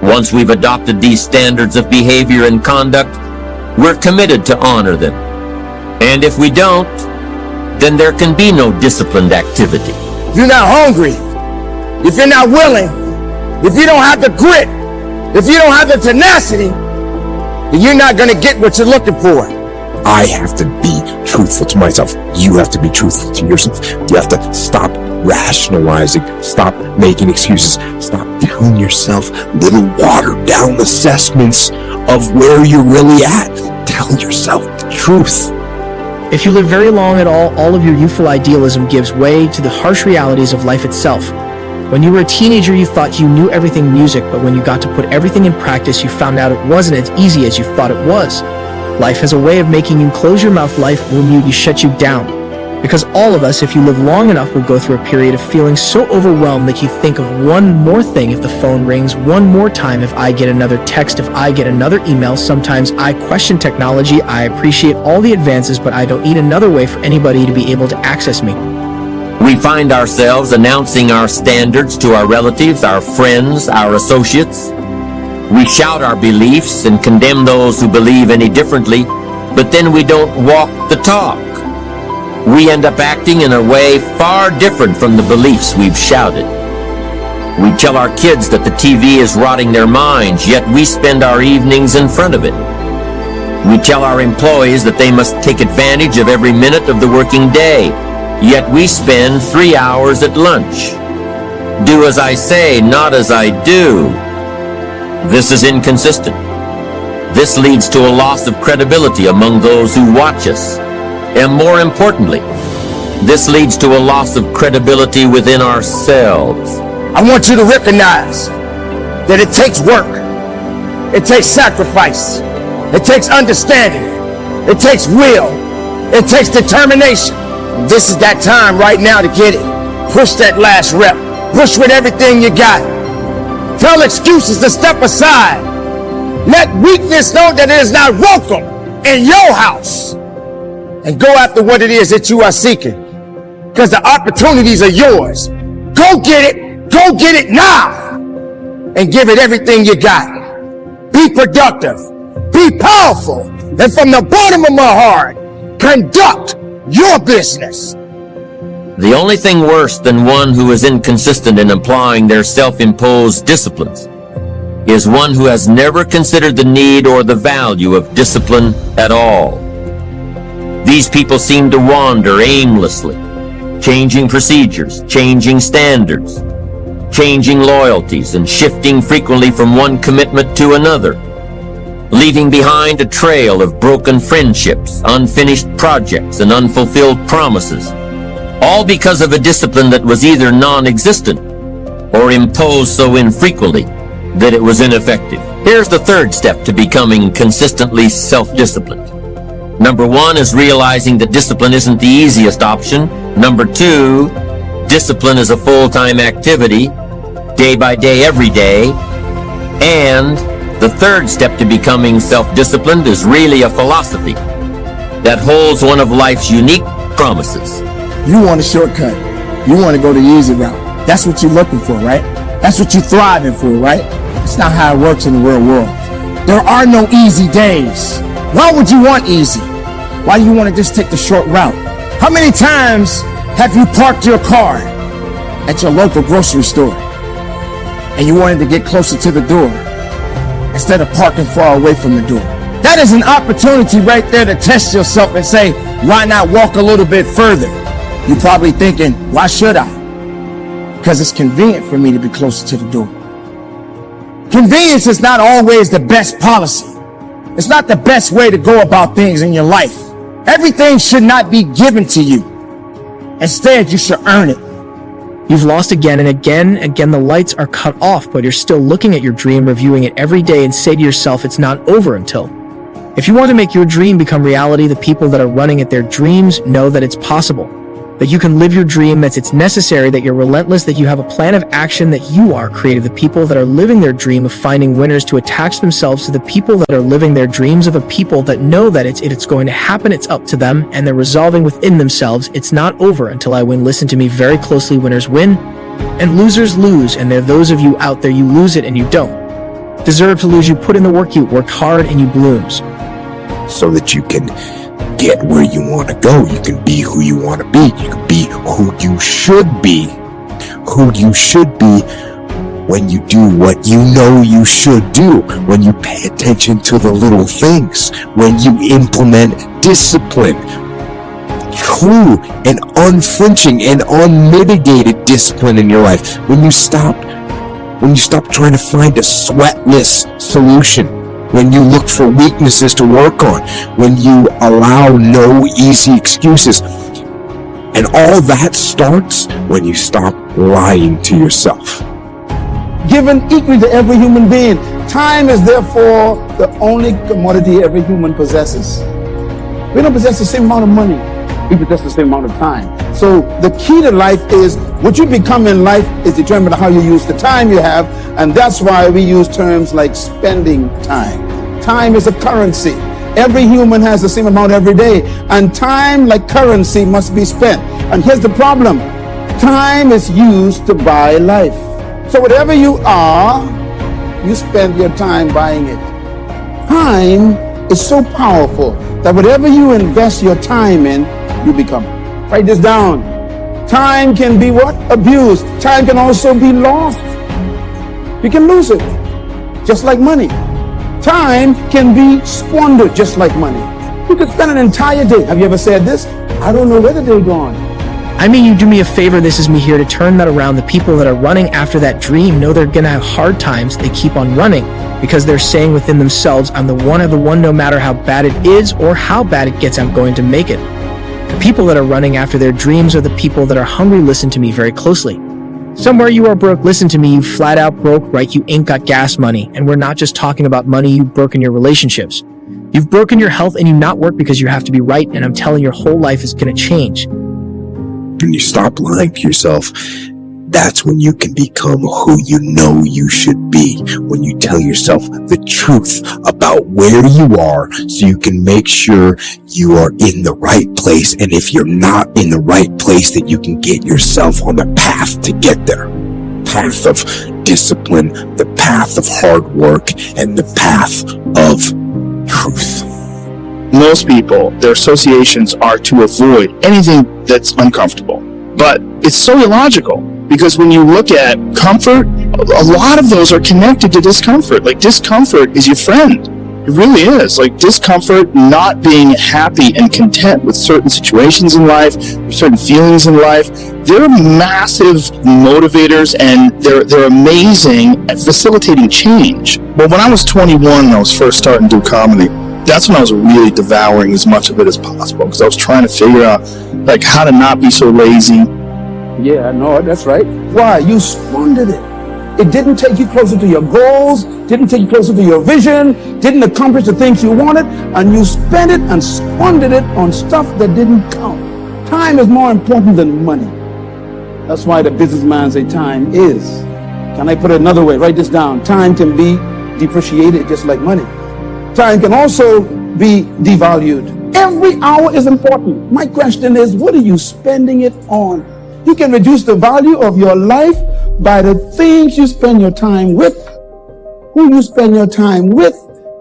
Once we've adopted these standards of behavior and conduct, we're committed to honor them. And if we don't, then there can be no disciplined activity. If you're not hungry, if you're not willing, if you don't have the grit, if you don't have the tenacity, then you're not going to get what you're looking for. I have to be truthful to myself. You have to be truthful to yourself. You have to stop rationalizing, stop making excuses, stop telling yourself little watered down assessments of where you're really at. Tell yourself the truth. If you live very long at all of your youthful idealism gives way to the harsh realities of life itself. When you were a teenager, you thought you knew everything music, but when you got to put everything in practice, you found out it wasn't as easy as you thought it was. Life has a way of making you close your mouth. Life will mute you, shut you down. Because all of us, if you live long enough, will go through a period of feeling so overwhelmed that you think of one more thing if the phone rings, one more time if I get another text, if I get another email. Sometimes I question technology. I appreciate all the advances, but I don't need another way for anybody to be able to access me. We find ourselves announcing our standards to our relatives, our friends, our associates. We shout our beliefs and condemn those who believe any differently, but then we don't walk the talk. We end up acting in a way far different from the beliefs we've shouted. We tell our kids that the TV is rotting their minds, yet we spend our evenings in front of it. We tell our employees that they must take advantage of every minute of the working day, yet we spend 3 hours at lunch. Do as I say, not as I do. This is inconsistent. This leads to a loss of credibility among those who watch us. And more importantly, this leads to a loss of credibility within ourselves. I want you to recognize that it takes work. It takes sacrifice. It takes understanding. It takes will. It takes determination. This is that time right now to get it. Push that last rep. Push with everything you got. Tell excuses to step aside. Let weakness know that it is not welcome in your house. And go after what it is that you are seeking. Because the opportunities are yours. Go get it. Go get it now. And give it everything you got. Be productive. Be powerful. And from the bottom of my heart, conduct your business. The only thing worse than one who is inconsistent in applying their self-imposed disciplines is one who has never considered the need or the value of discipline at all. These people seem to wander aimlessly, changing procedures, changing standards, changing loyalties, and shifting frequently from one commitment to another, leaving behind a trail of broken friendships, unfinished projects, and unfulfilled promises, all because of a discipline that was either non-existent or imposed so infrequently that it was ineffective. Here's the third step to becoming consistently self-disciplined. Number one is realizing that discipline isn't the easiest option. Number two, discipline is a full-time activity, day by day, every day. And the third step to becoming self-disciplined is really a philosophy that holds one of life's unique promises. You want a shortcut. You want to go the easy route. That's what you're looking for, right? That's what you're thriving for, right? It's not how it works in the real world. There are no easy days. Why would you want easy? Why do you want to just take the short route? How many times have you parked your car at your local grocery store and you wanted to get closer to the door instead of parking far away from the door? That is an opportunity right there to test yourself and say, why not walk a little bit further? You're probably thinking, why should I? Because it's convenient for me to be closer to the door. Convenience is not always the best policy. It's not the best way to go about things in your life. Everything should not be given to you. Instead, you should earn it. You've lost again and again. Again, the lights are cut off, but you're still looking at your dream, reviewing it every day, and say to yourself, it's not over until. If you want to make your dream become reality, the people that are running at their dreams know that it's possible. That you can live your dream, that it's necessary, that you're relentless, that you have a plan of action, that you are creative. The people that are living their dream of finding winners to attach themselves to the people that are living their dreams of a people that know that it's going to happen, it's up to them, and they're resolving within themselves, it's not over until I win. Listen to me very closely. Winners win, and losers lose, and there are those of you out there, you lose it and you don't. deserve to lose. You put in the work, you worked hard, and you blooms. So that you can get where you want to go. You can be who you want to be. You can be who you should be. Who you should be when you do what you know you should do. When you pay attention to the little things. When you implement discipline. True and unflinching and unmitigated discipline in your life. When you stop trying to find a sweatless solution. When you look for weaknesses to work on. When you allow no easy excuses. And all that starts when you stop lying to yourself. Given equally to every human being. Time is therefore the only commodity every human possesses. We don't possess the same amount of money. We possess the same amount of time. So the key to life is what you become in life is determined by how you use the time you have. And that's why we use terms like spending time. Time is a currency. Every human has the same amount every day. And time, like currency, must be spent. And here's the problem. Time is used to buy life. So whatever you are, you spend your time buying it. Time is so powerful that whatever you invest your time in, you become. Write this down. Time can be what? Abused. Time can also be lost. You can lose it, just like money. Time can be squandered, just like money. You could spend an entire day. Have you ever said this? I don't know where the day gone. I mean, you do me a favor. This is me here to turn that around. The people that are running after that dream know they're going to have hard times. They keep on running because they're saying within themselves, I'm the one no matter how bad it is or how bad it gets, I'm going to make it. The people that are running after their dreams are the people that are hungry. Listen to me very closely. Somewhere you are broke, listen to me, you flat out broke, right? You ain't got gas money. And we're not just talking about money, you've broken your relationships. You've broken your health and you not work because you have to be right. And I'm telling you, your whole life is going to change. When you stop lying to yourself, that's when you can become who you know you should be. When you tell yourself the truth about where you are so you can make sure you are in the right place. And if you're not in the right place, that you can get yourself on the path to get there. Path of discipline, the path of hard work, and the path of truth. Most people, their associations are to avoid anything that's uncomfortable. But it's so illogical because when you look at comfort, a lot of those are connected to discomfort. Like discomfort is your friend. It really is. Like discomfort, not being happy and content with certain situations in life, certain feelings in life, they're massive motivators and they're amazing at facilitating change. But when I was 21 and I was first starting to do comedy, that's when I was really devouring as much of it as possible because I was trying to figure out like how to not be so lazy. Yeah, no, that's right. Why? You squandered it. It didn't take you closer to your goals, didn't take you closer to your vision, didn't accomplish the things you wanted, and you spent it and squandered it on stuff that didn't count. Time is more important than money. That's why the businessman say time is. Can I put it another way? Write this down. Time can be depreciated just like money. Time can also be devalued. Every hour is important. My question is, what are you spending it on? You can reduce the value of your life by the things you spend your time with, who you spend your time with,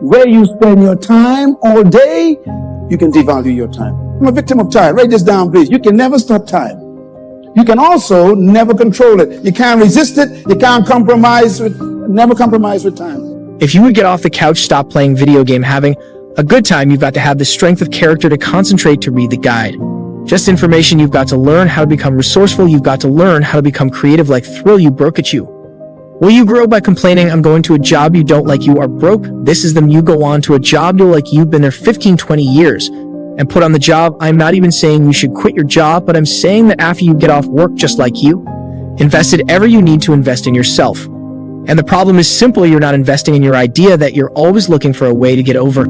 where you spend your time all day. You can devalue your time. I'm a victim of time. Write this down, please. You can never stop time. You can also never control it. You can't resist it. You can't never compromise with time. If you would get off the couch, stop playing video game, having a good time, you've got to have the strength of character to concentrate to read the guide. Just information, you've got to learn how to become resourceful, you've got to learn how to become creative like Thrill, you broke at you. Will you grow by complaining, I'm going to a job you don't like, you are broke? This is them, you go on to a job you like, you've been there 15, 20 years and put on the job. I'm not even saying you should quit your job, but I'm saying that after you get off work just like you, invested ever you need to invest in yourself. And the problem is simple, you're not investing in your idea, that you're always looking for a way to get over.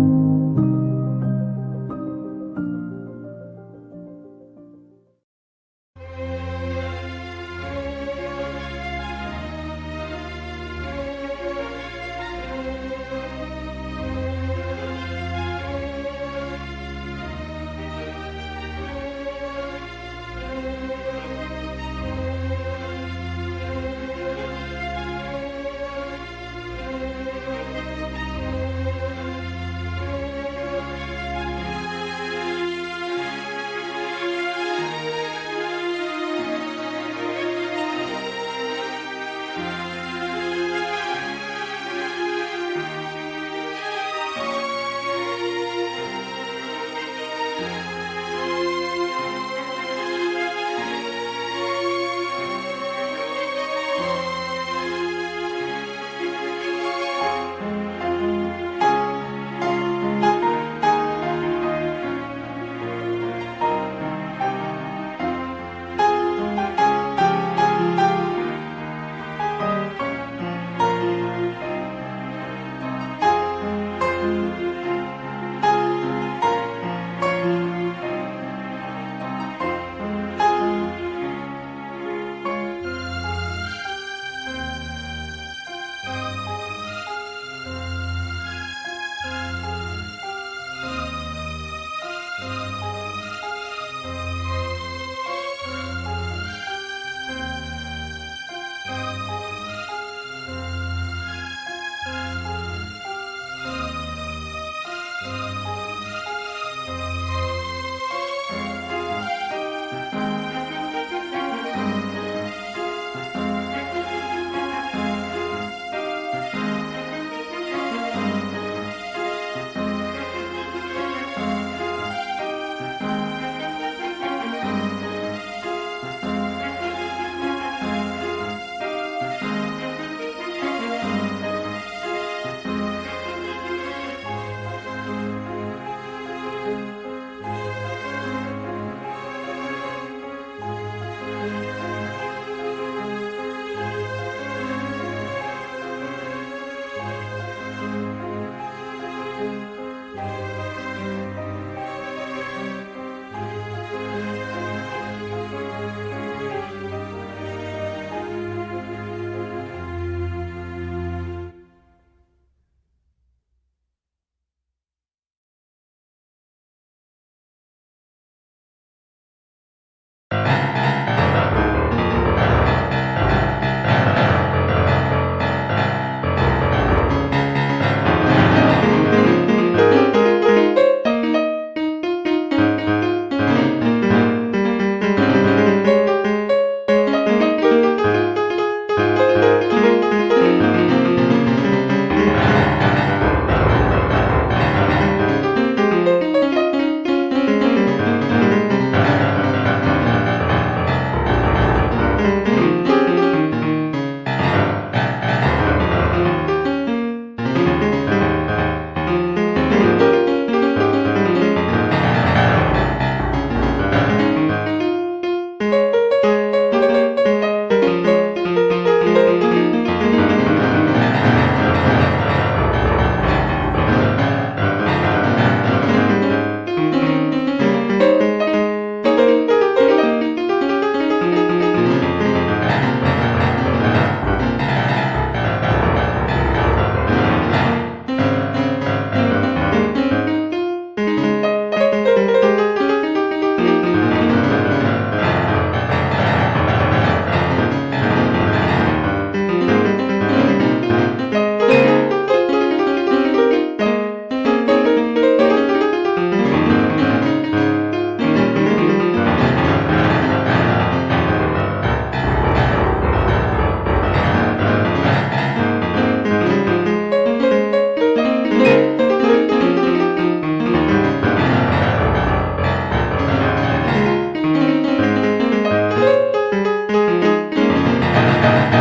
you.